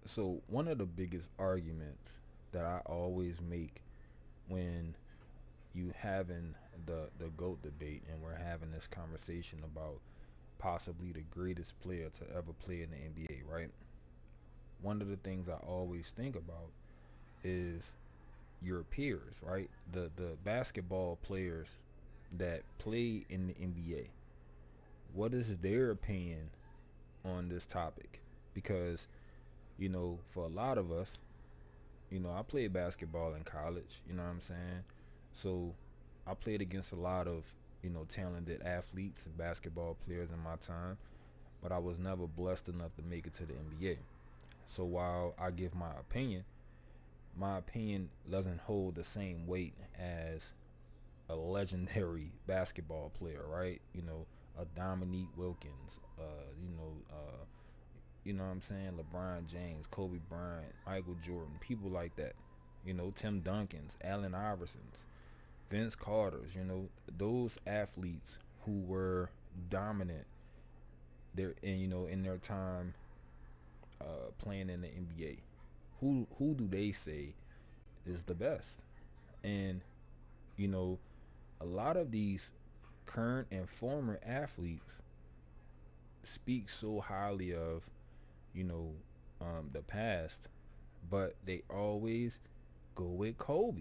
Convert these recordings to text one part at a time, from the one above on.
So one of the biggest arguments that I always make when you having the GOAT debate and we're having this conversation about possibly the greatest player to ever play in the NBA, right? One of the things I always think about is your peers, right? The basketball players that play in the NBA. What is their opinion on this topic? Because, for a lot of us, I played basketball in college, you know what I'm saying? So I played against a lot of, talented athletes and basketball players in my time, but I was never blessed enough to make it to the NBA. So while I give my opinion doesn't hold the same weight as a legendary basketball player, right? A Dominique Wilkins, you know what I'm saying? LeBron James, Kobe Bryant, Michael Jordan, people like that. Tim Duncan's, Allen Iverson's, Vince Carter's, those athletes who were dominant there in in their time playing in the NBA. Who do they say is the best? And you know, a lot of these current and former athletes speak so highly of you know the past, but they always go with Kobe.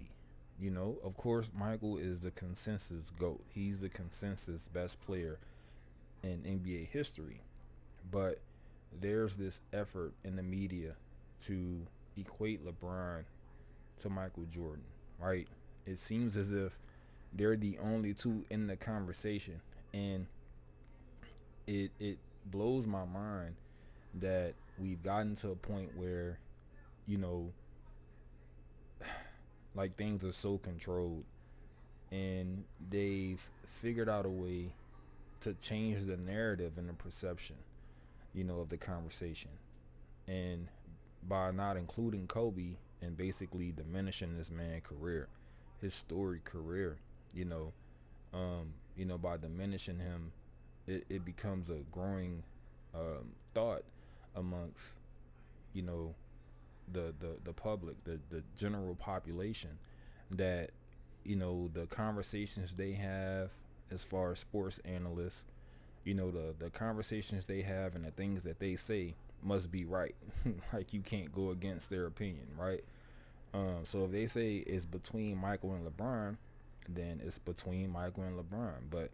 Of course, Michael is the consensus GOAT. He's the consensus best player in NBA history. But there's this effort in the media to equate LeBron to Michael Jordan, right? It seems as if they're the only two in the conversation, and it blows my mind that we've gotten to a point where you know like things are so controlled, and they've figured out a way to change the narrative and the perception of the conversation, and by not including Kobe and basically diminishing this man's career, his storied career, you know, by diminishing him, it becomes a growing thought amongst you know the public, the general population, that the conversations they have as far as sports analysts, the conversations they have and the things that they say must be right. Like, you can't go against their opinion, right? So if they say it's between Michael and LeBron, then it's between Michael and LeBron. But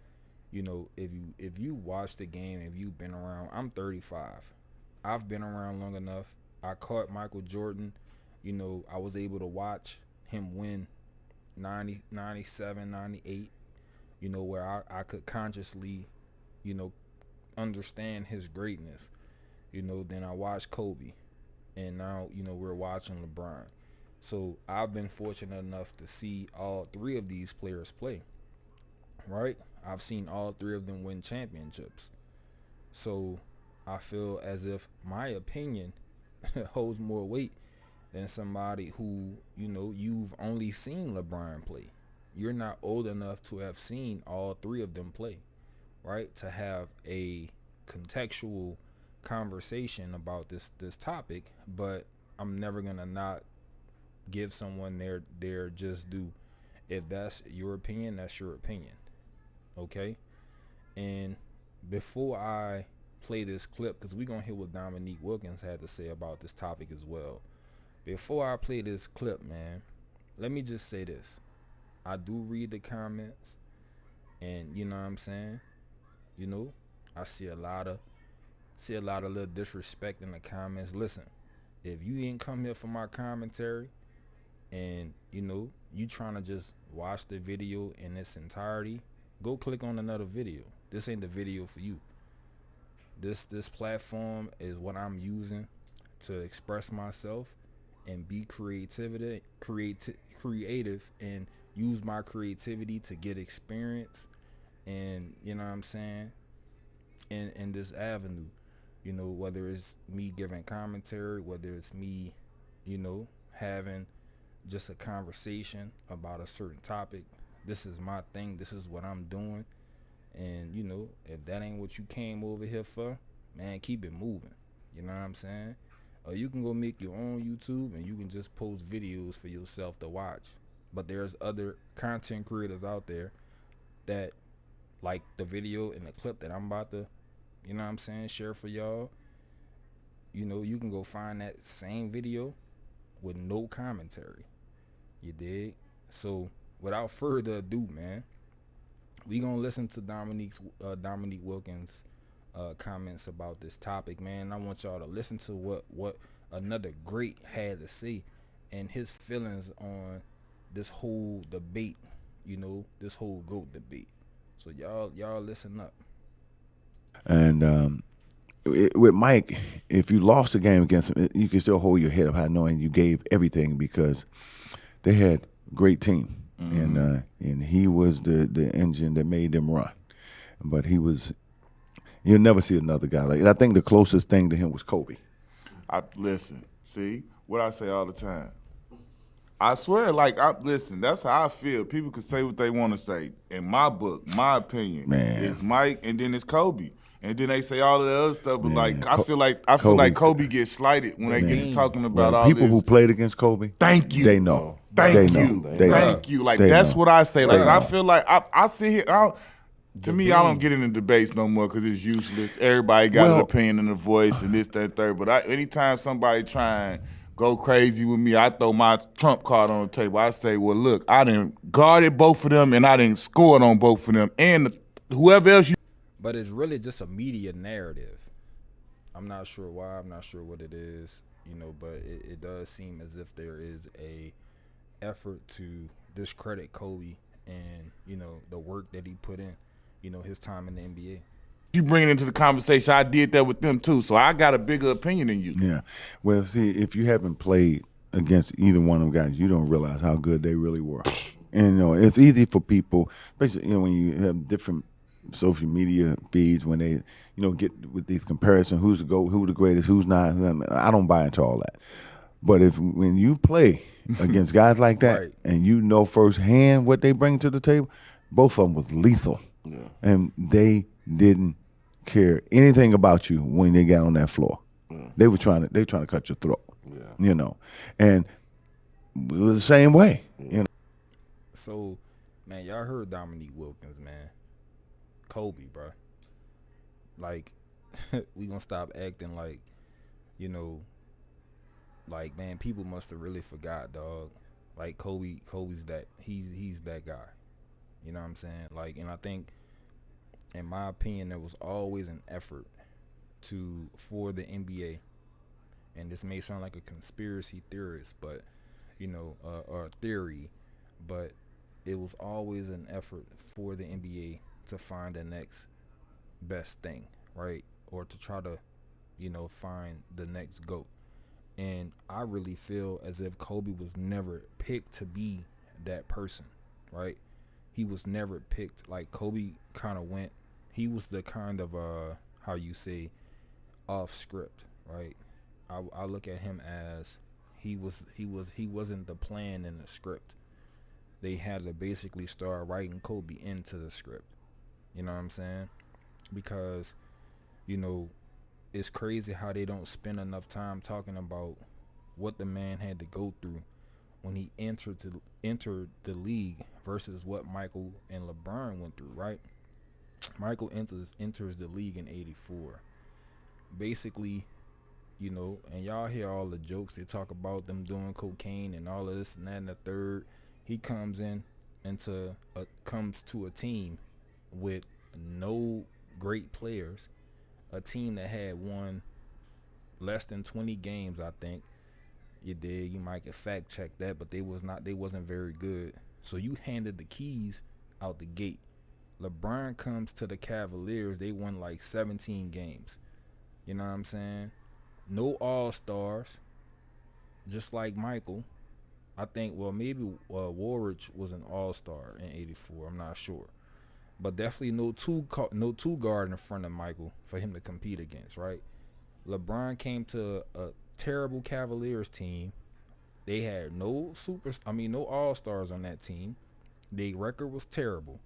if you watch the game, if you've been around, I'm 35. I've been around long enough. I caught Michael Jordan. I was able to watch him win 90, 97, 98. Where I could consciously, you know, understand his greatness. Then I watched Kobe, and now we're watching LeBron. So I've been fortunate enough to see all three of these players play. Right? I've seen all three of them win championships. So I feel as if my opinion holds more weight than somebody who you've only seen LeBron play. You're not old enough to have seen all three of them play, right? To have a contextual conversation about this topic, but I'm never gonna not give someone their just due. If that's your opinion, that's your opinion. Okay? And before I play this clip, because we're gonna hear what Dominique Wilkins had to say about this topic as well. Before I play this clip, man, let me just say this. I do read the comments, and you know what I'm saying? You know, I see a lot of little disrespect in the comments. Listen, if you didn't come here for my commentary, and you trying to just watch the video in its entirety, go click on another video. This ain't the video for you. This platform is what I'm using to express myself and be creative, and use my creativity to get experience, and you know what I'm saying, in this avenue. Whether it's me giving commentary, whether it's me, having just a conversation about a certain topic. This is my thing. This is what I'm doing. And if that ain't what you came over here for, man, keep it moving. You know what I'm saying? or you can go make your own YouTube and you can just post videos for yourself to watch. But there's other content creators out there that like the video and the clip that I'm about to, you know what I'm saying, share for y'all. You know, you can go find that same video with no commentary. You dig? So without further ado, man, we gonna listen to Dominique Wilkins comments about this topic, man. I want y'all to listen to what another great had to say and his feelings on this whole debate, you know, this whole GOAT debate. So y'all listen up. And with Mike, if you lost a game against him, you can still hold your head up high knowing you gave everything because they had a great team. And he was the engine that made them run. But you'll never see another guy like it. I think the closest thing to him was Kobe. Listen, see what I say all the time. I swear, listen, that's how I feel. People can say what they want to say. In my book, my opinion, it's Mike and then it's Kobe. And then they say all of the other stuff, but I feel like Kobe gets slighted when they get to talking about all people this. Who played against Kobe. Thank you. They know. Thank you. Like that's what I say. Like I feel like I sit here. To me, I don't get into debates no more because it's useless. Everybody got an opinion and a voice and this, that, and third. But anytime somebody try and go crazy with me, I throw my trump card on the table. I say, well, look, I didn't guarded both of them and I didn't scored on both of them. And whoever else you. But it's really just a media narrative. I'm not sure why. I'm not sure what it is, you know, but it does seem as if there is a effort to discredit Kobe and, you know, the work that he put in, you know, his time in the NBA. You bring it into the conversation. I did that with them too, so I got a bigger opinion than you. Yeah. Well, see, if you haven't played against either one of them guys, you don't realize how good they really were. And, you know, it's easy for people, especially, you know, when you have different social media feeds when they, you know, get with these comparisons, who's the GOAT, who the greatest, who's not. I don't buy into all that. But when you play against guys like that right. and you know firsthand what they bring to the table, both of them was lethal. Yeah. And they didn't care anything about you when they got on that floor. Yeah. They were trying to cut your throat. Yeah. You know. And it was the same way. You know. So, man, y'all heard Dominique Wilkins, man. Kobe, bro. Like, we gonna stop acting like, you know, like, man, people must have really forgot, dog. Like Kobe's that he's that guy. You know what I'm saying? Like, and I think, in my opinion, there was always an effort for the NBA, and this may sound like a conspiracy theorist, but you know, or theory, but it was always an effort for the NBA to find the next best thing, right? Or to try to, you know, find the next GOAT. And I really feel as if Kobe was never picked to be that person, right? He was never picked. Like, Kobe kind of went, he was the kind of, how you say, off script, right? I look at him as he wasn't the plan in the script. They had to basically start writing Kobe into the script. You know what I'm saying? Because, you know, it's crazy how they don't spend enough time talking about what the man had to go through when he entered the league versus what Michael and LeBron went through, right? Michael enters the league in '84. Basically, you know, and y'all hear all the jokes they talk about them doing cocaine and all of this and that and the third. He comes to a team with no great players, a team that had won less than 20 games, I think. You might get fact check that, but they wasn't very good. So you handed the keys out the gate. LeBron comes to the Cavaliers, they won like 17 games. You know what I'm saying? No all-stars, just like Michael. I think, well, maybe Warwick was an all-star in '84. I'm not sure, but definitely no two guard in front of Michael for him to compete against. Right? LeBron came to a terrible Cavaliers team. They had no all-stars on that team. Their record was terrible.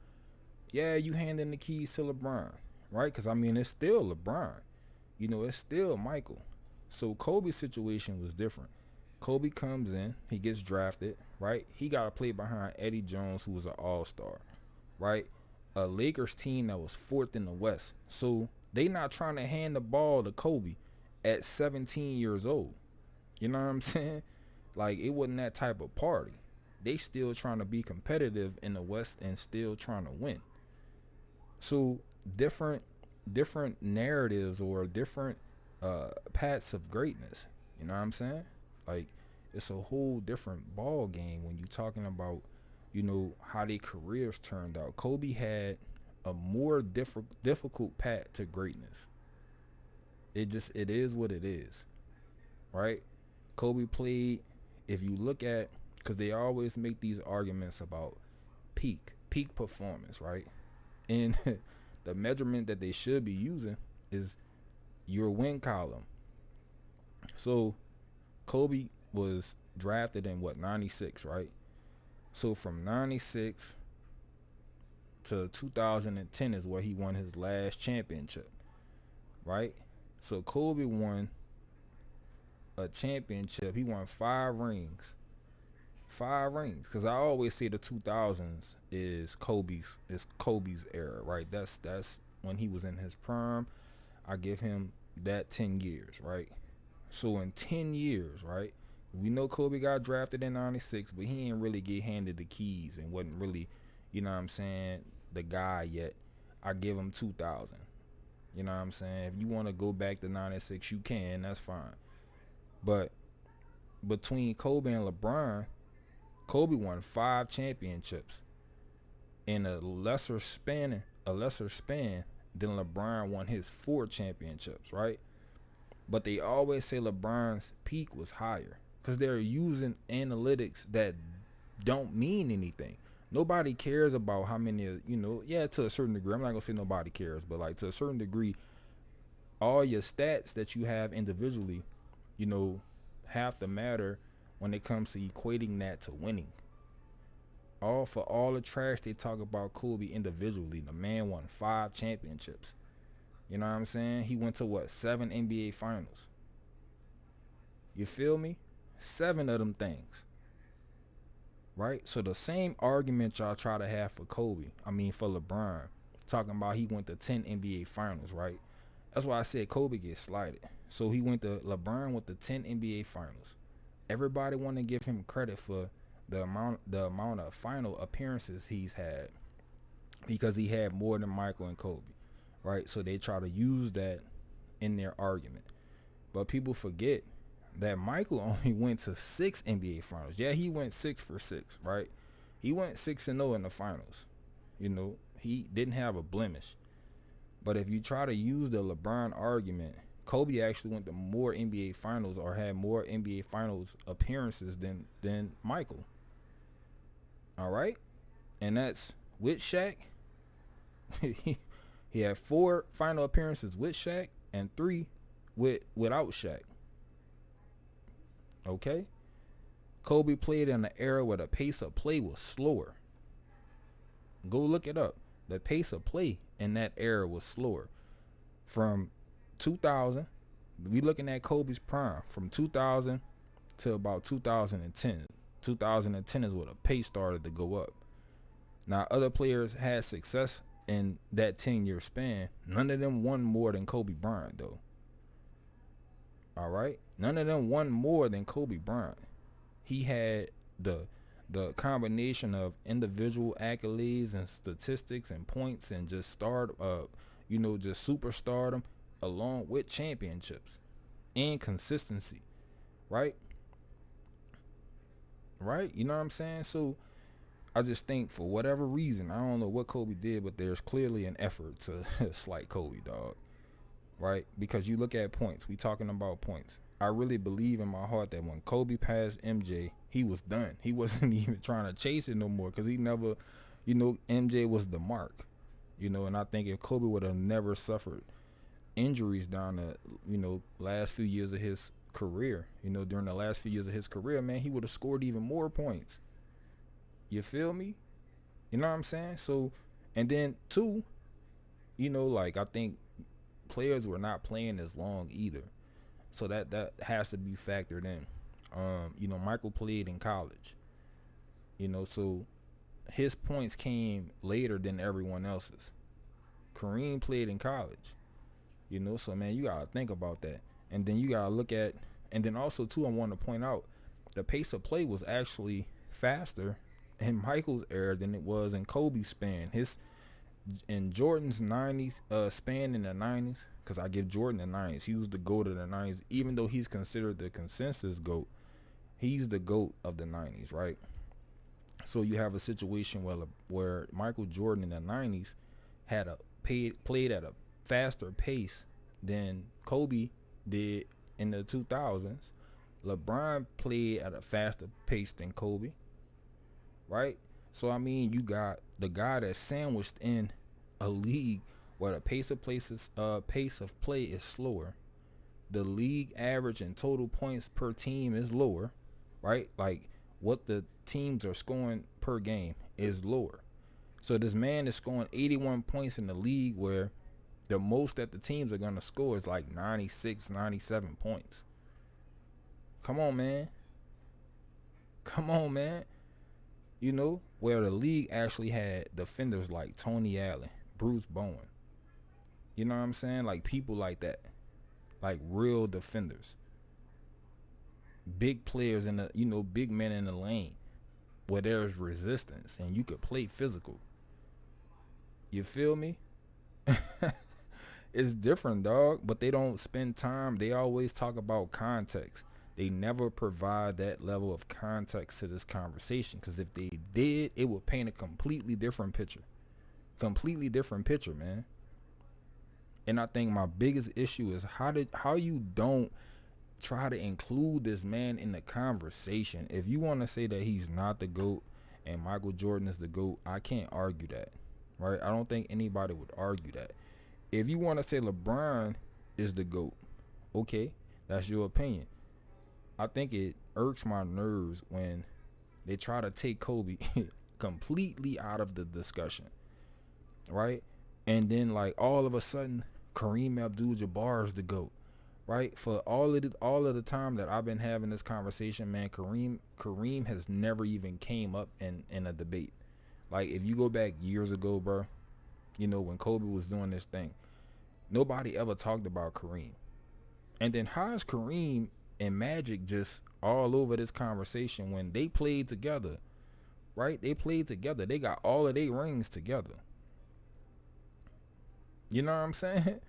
Yeah, you hand in the keys to LeBron, right? Because I mean, it's still LeBron. You know, it's still Michael. So Kobe's situation was different. Kobe comes in, he gets drafted, right? He got to play behind Eddie Jones, who was an all-star, right? A Lakers team that was fourth in the West. So they not trying to hand the ball to Kobe at 17 years old. You know what I'm saying? Like, it wasn't that type of party. They still trying to be competitive in the West and still trying to win. So different narratives or different paths of greatness. You know what I'm saying? Like, it's a whole different ball game when you're talking about, how their careers turned out. Kobe had a more difficult path to greatness. It is what it is, right? Kobe played, if you look at, because they always make these arguments about peak performance, right? And the measurement that they should be using is your win column. So Kobe was drafted in 96, right? So from 96 to 2010 is where he won his last championship, right? So Kobe won a championship. He won 5 rings. 5 rings. Because I always say the 2000s is Kobe's era, right? That's when he was in his prime. I give him that 10 years, right? So in 10 years, right? We know Kobe got drafted in 96, but he didn't really get handed the keys and wasn't really, the guy yet. I give him 2000. You know what I'm saying? If you want to go back to 96, you can. That's fine. But between Kobe and LeBron, Kobe won 5 championships in a lesser span than LeBron won his 4 championships, right? But they always say LeBron's peak was higher because they're using analytics that don't mean anything. Nobody cares about how many, to a certain degree. I'm not going to say nobody cares, but like to a certain degree, all your stats that you have individually, have to matter when it comes to equating that to winning. For all the trash they talk about Kobe individually, the man won 5 championships. You know what I'm saying? He went to 7 NBA finals. You feel me? 7 of them things. Right? So the same argument y'all try to have for for LeBron, talking about he went to 10 NBA finals, right? That's why I said Kobe gets slighted. So LeBron went to 10 NBA finals. Everybody want to give him credit for the amount of final appearances he's had because he had more than Michael and Kobe, right? So they try to use that in their argument. But people forget that Michael only went to 6 NBA finals. Yeah, he went 6 for 6, right? He went 6-0 in the finals. He didn't have a blemish. But if you try to use the LeBron argument, Kobe actually went to more NBA finals or had more NBA finals appearances than Michael. All right? And that's with Shaq. He had 4 final appearances with Shaq and 3 without Shaq. Okay? Kobe played in an era where the pace of play was slower. Go look it up. The pace of play in that era was slower. From 2000, we looking at Kobe's prime, from 2000 to about 2010. 2010 is where the pace started to go up. Now, other players had success in that 10-year span. None of them won more than Kobe Bryant, though. All right? None of them won more than Kobe Bryant. He had the combination of individual accolades and statistics and points and just just superstardom along with championships and consistency, right? Right? You know what I'm saying? So I just think for whatever reason, I don't know what Kobe did, but there's clearly an effort to slight Kobe, dog. Right? Because you look at points. We talking about points. I really believe in my heart that when Kobe passed MJ, he was done. He wasn't even trying to chase it no more because he never, MJ was the mark. And I think if Kobe would have never suffered injuries down the, last few years of his career, during the last few years of his career, man, he would have scored even more points. You feel me? You know what I'm saying? So, and then 2, I think players were not playing as long either. So that has to be factored in. Michael played in college. So his points came later than everyone else's. Kareem played in college. So man, you gotta think about that. And then you gotta look at, and then also too, I want to point out the pace of play was actually faster in Michael's era than it was in Kobe's span. In Jordan's 90s span in the 90s, because I give Jordan the 90s. He was the GOAT of the 90s, even though he's considered the consensus GOAT. He's the GOAT of the 90s, right? So you have a situation where Michael Jordan in the 90s played at a faster pace than Kobe did in the 2000s. LeBron played at a faster pace than Kobe, right? So I mean, you got the guy that's sandwiched in a league where the pace of play is slower. The league average and total points per team is lower, right? Like what the teams are scoring per game is lower. So this man is scoring 81 points in the league where the most that the teams are going to score is like 96, 97 points. Come on, man. Where the league actually had defenders like Tony Allen, Bruce Bowen. You know what I'm saying? Like people like that. Like real defenders. Big players in the, big men in the lane where there's resistance and you could play physical. You feel me? It's different, dog, but they don't spend time. They always talk about context. They never provide that level of context to this conversation, because if they did, it would paint a completely different picture. Completely different picture, man. And I think my biggest issue is how you don't try to include this man in the conversation. If you want to say that he's not the GOAT and Michael Jordan is the GOAT, I can't argue that, right? I don't think anybody would argue that. If you want to say LeBron is the GOAT, okay, that's your opinion. I think it irks my nerves when they try to take Kobe completely out of the discussion, right? And then like all of a sudden, Kareem Abdul-Jabbar is the GOAT, right? For all of the time that I've been having this conversation, man, Kareem has never even came up in a debate. Like if you go back years ago, bro, when Kobe was doing this thing, nobody ever talked about Kareem. And then how is Kareem and Magic just all over this conversation when they played together, right? They played together. They got all of their rings together. You know what I'm saying?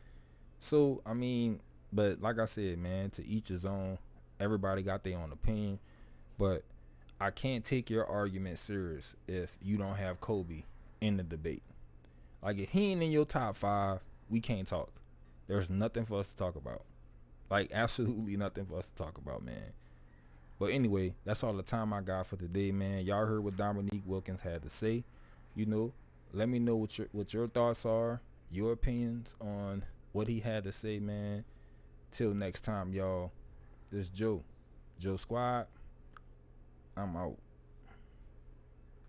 So, I mean, but like I said, man, to each his own. Everybody got their own opinion. But I can't take your argument serious if you don't have Kobe in the debate. Like, if he ain't in your top 5, we can't talk. There's nothing for us to talk about. Like, absolutely nothing for us to talk about, man. But anyway, that's all the time I got for today, man. Y'all heard what Dominique Wilkins had to say. Let me know what your thoughts are, your opinions on what he had to say, man. Till next time, y'all. This Joe Squad. I'm out.